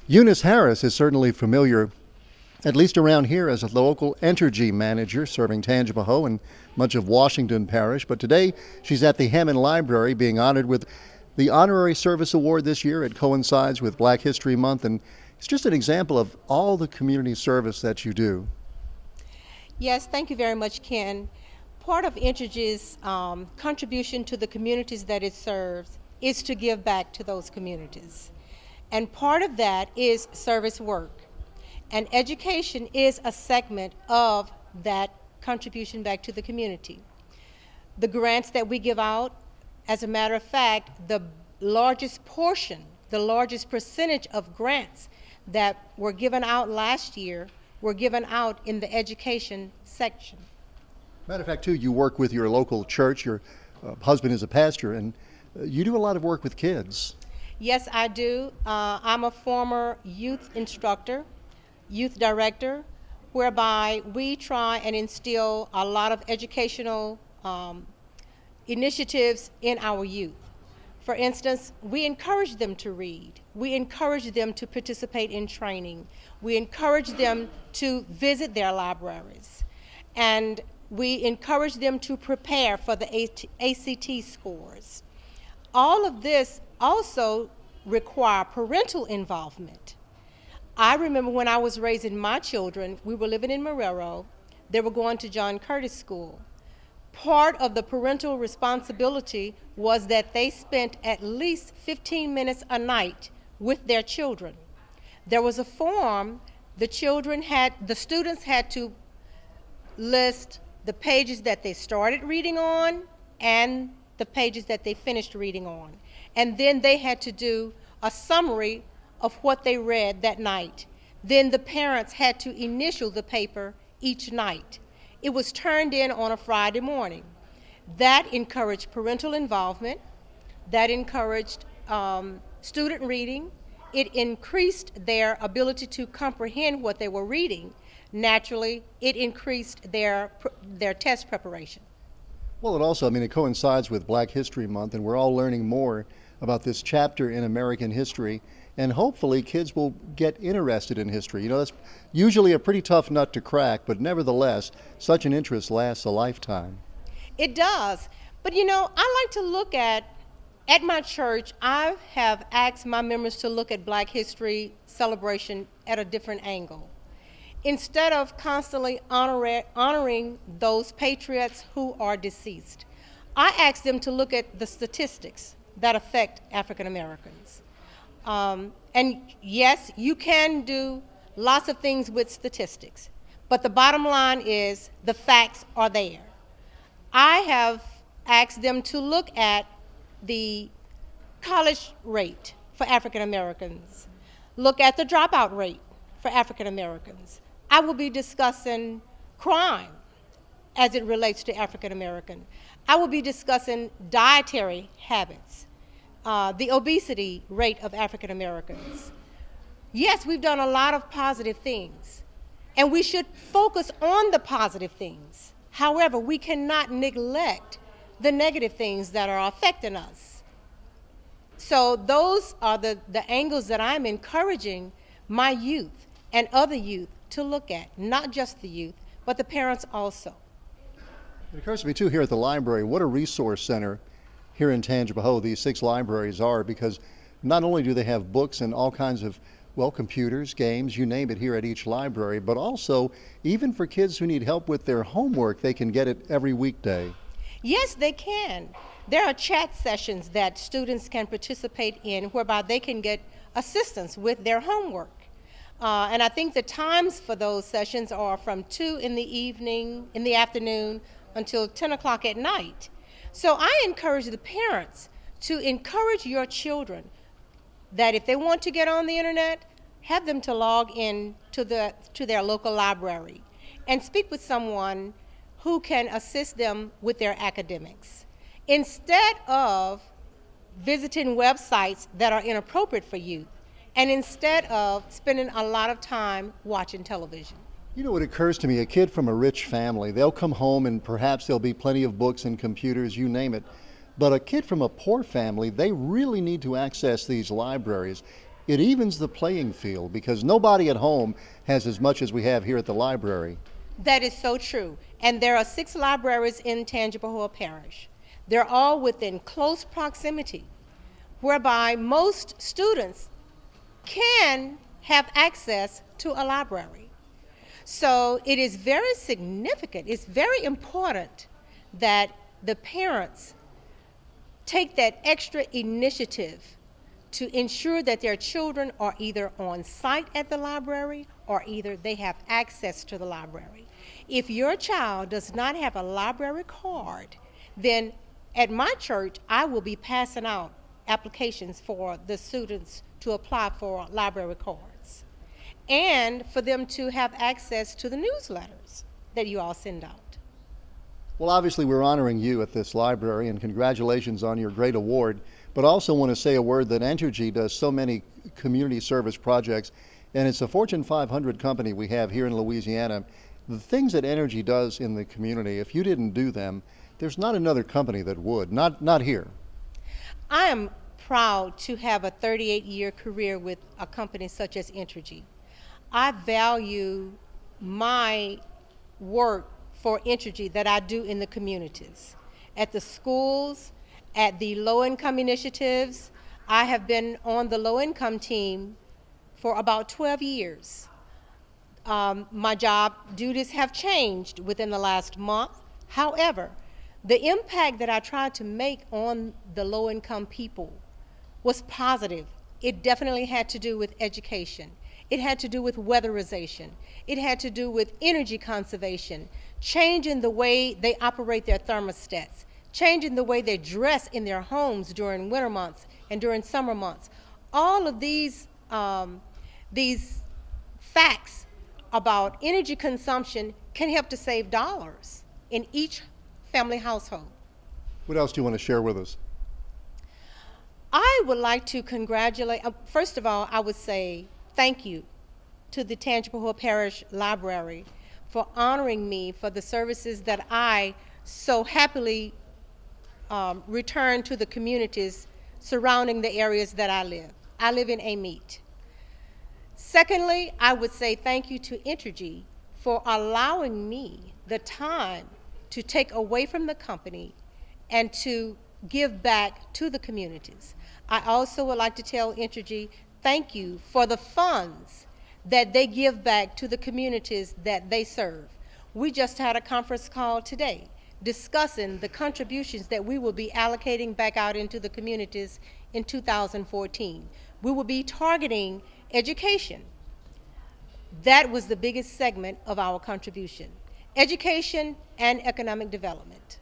Eunice Harris is certainly familiar, at least around here, as a local Entergy manager serving Tangipahoa and much of Washington Parish. But today she's at the Hammond Library being honored with the Honorary Service Award this year. It coincides with Black History Month, and it's just an example of all the community service that you do. Yes, thank you very much, Ken. Part of Entergy's contribution to the communities that it serves is to give back to those communities. And part of that is service work. And education is a segment of that contribution back to the community. The grants that we give out, as a matter of fact, the largest portion, the largest percentage of grants that were given out last year were given out in the education section. Matter of fact, too, you work with your local church. Your husband is a pastor, and you do a lot of work with kids. Yes, I do. I'm a former youth instructor, youth director, whereby we try and instill a lot of educational initiatives in our youth. For instance, we encourage them to read. We encourage them to participate in training. We encourage them to visit their libraries. And we encourage them to prepare for the ACT scores. All of this also require parental involvement. I remember when I was raising my children, we were living in Marrero. They were going to John Curtis School. Part of the parental responsibility was that they spent at least 15 minutes a night with their children. There was a form the students had to list the pages that they started reading on and the pages that they finished reading on. And then they had to do a summary of what they read that night. Then the parents had to initial the paper each night. It was turned in on a Friday morning. That encouraged parental involvement. That encouraged student reading. It increased their ability to comprehend what they were reading. Naturally, it increased their test preparation. Well, it coincides with Black History Month, and we're all learning more about this chapter in American history, and hopefully kids will get interested in history. You know, that's usually a pretty tough nut to crack, but nevertheless, such an interest lasts a lifetime. It does. But I like to look at my church, I have asked my members to look at Black History celebration at a different angle. Instead of constantly honoring those patriots who are deceased, I ask them to look at the statistics that affect African Americans. And yes, you can do lots of things with statistics, but the bottom line is the facts are there. I have asked them to look at the college rate for African Americans, look at the dropout rate for African Americans. I will be discussing crime as it relates to African American. I will be discussing dietary habits, the obesity rate of African Americans. Yes, we've done a lot of positive things, and we should focus on the positive things. However, we cannot neglect the negative things that are affecting us. So those are the angles that I'm encouraging my youth and other youth to look at, not just the youth, but the parents also. It occurs to me, too, here at the library, what a resource center here in Tangipahoa these 6 libraries are, because not only do they have books and all kinds of, computers, games, you name it, here at each library, but also, even for kids who need help with their homework, they can get it every weekday. Yes, they can. There are chat sessions that students can participate in whereby they can get assistance with their homework. And I think the times for those sessions are from 2 in the afternoon, until 10 o'clock at night. So I encourage the parents to encourage your children that if they want to get on the internet, have them to log in to their local library and speak with someone who can assist them with their academics. Instead of visiting websites that are inappropriate for youth, and instead of spending a lot of time watching television. You know, it occurs to me, a kid from a rich family, they'll come home and perhaps there'll be plenty of books and computers, you name it. But a kid from a poor family, they really need to access these libraries. it evens the playing field because nobody at home has as much as we have here at the library. That is so true. And there are 6 libraries in Tangipahoa Parish. They're all within close proximity, whereby most students can have access to a library. So it is very significant, it's very important that the parents take that extra initiative to ensure that their children are either on site at the library or either they have access to the library. If your child does not have a library card, then at my church, I will be passing out applications for the students to apply for library cards and for them to have access to the newsletters that you all send out. Well, obviously, we're honoring you at this library, and congratulations on your great award. But I also want to say a word that Entergy does so many community service projects, and it's a Fortune 500 company we have here in Louisiana. The things that Entergy does in the community, if you didn't do them, there's not another company that would, not here. I am proud to have a 38-year career with a company such as Entergy. I value my work for Entergy that I do in the communities, at the schools, at the low-income initiatives. I have been on the low-income team for about 12 years. My job duties have changed within the last month. However, the impact that I tried to make on the low-income people was positive. It definitely had to do with education. It had to do with weatherization. It had to do with energy conservation, changing the way they operate their thermostats, changing the way they dress in their homes during winter months and during summer months. All of these facts about energy consumption can help to save dollars in each family household. What else do you want to share with us? I would like to congratulate, first of all, I would say thank you to the Tangipahoa Parish Library for honoring me for the services that I so happily return to the communities surrounding the areas that I live. I live in Amite. Secondly, I would say thank you to Entergy for allowing me the time to take away from the company and to give back to the communities. I also would like to tell Entergy thank you for the funds that they give back to the communities that they serve. We just had a conference call today discussing the contributions that we will be allocating back out into the communities in 2014. We will be targeting education. That was the biggest segment of our contribution. Education and economic development.